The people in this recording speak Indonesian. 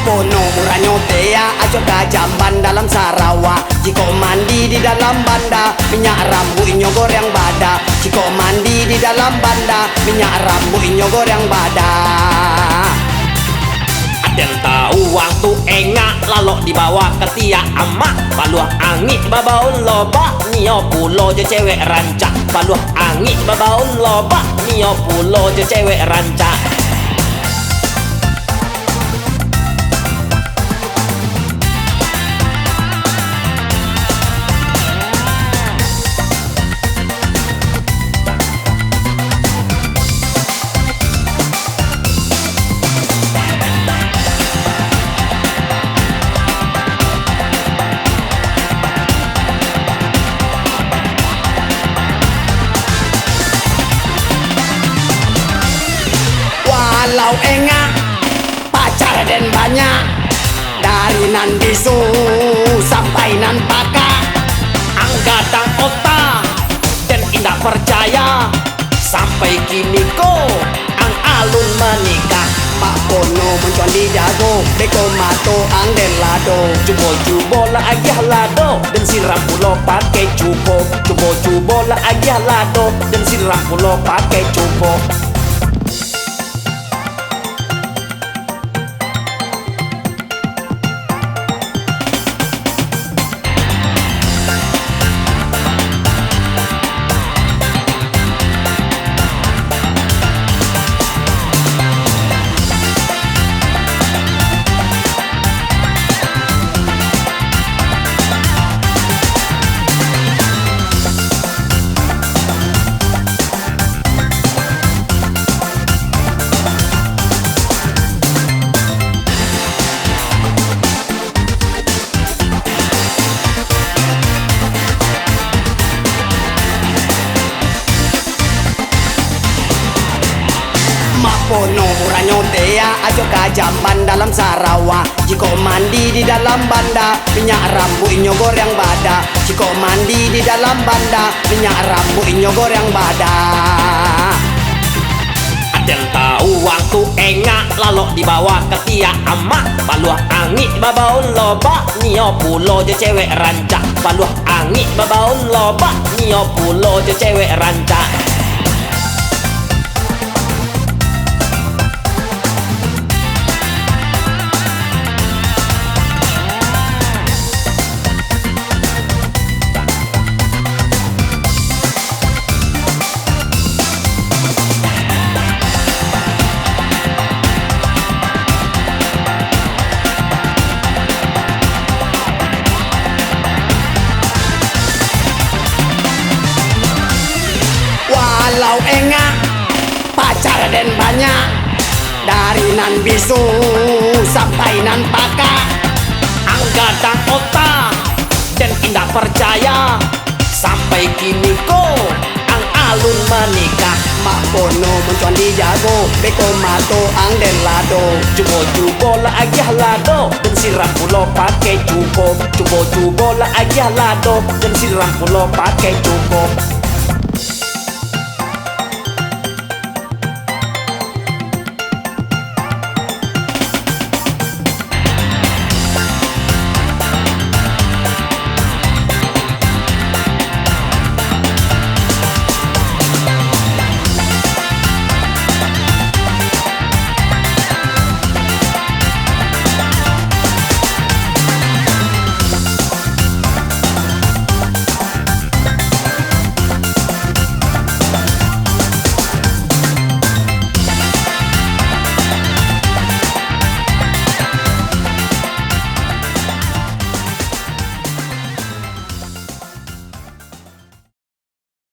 Mapono murah nyotea ajo jamban dalam Sarawak. Jika mandi di dalam banda, minyak rambut inyo goreng bada. Jika mandi di dalam banda, minyak rambut inyo goreng bada. Yang tahu waktu engak lalok dibawa ke tiak amak. Baluah angit babaun lobak, nio pulo je cewek rancak. Baluah angit babaun lobak, nio pulo je cewek rancak. Walau enggak pacar dan banyak, dari nan bisu sampai nan paka. Anggadang otak dan indah percaya, sampai kini ko ang alun menikah. Mapono mencuan di jago, deko mato ang den lado. Cubo-cubo lah agih lado, dan siram pulo pakai cubo. Cubo-cubo lah agih lado, dan siram pulo pakai cubo. Mapono murah nyotea ajo jamban dalam Sarawak. Jika mandi di dalam banda, minyak rambut inyo goreng bada. Jika mandi di dalam banda, minyak rambut inyo goreng bada. Yang tahu waktu engak lalok dibawa ke tiak amak. Baluah angit babaun lobak, nio pulo je cewek rancak. Baluah angit babaun lobak, nio pulo je cewek rancak. Walau enggak pacar dan banyak, dari nan bisu sampai nan paka. Anggadang otak dan indah percaya, sampai kini ko ang alun menikah. Mapono mencuan di jago, deko mato ang den lado. Cubo-cubo lah agih lado, dan siram pulo pakai cubo. Cubo-cubo lah agih lado, dan siram pulo pakai cubo.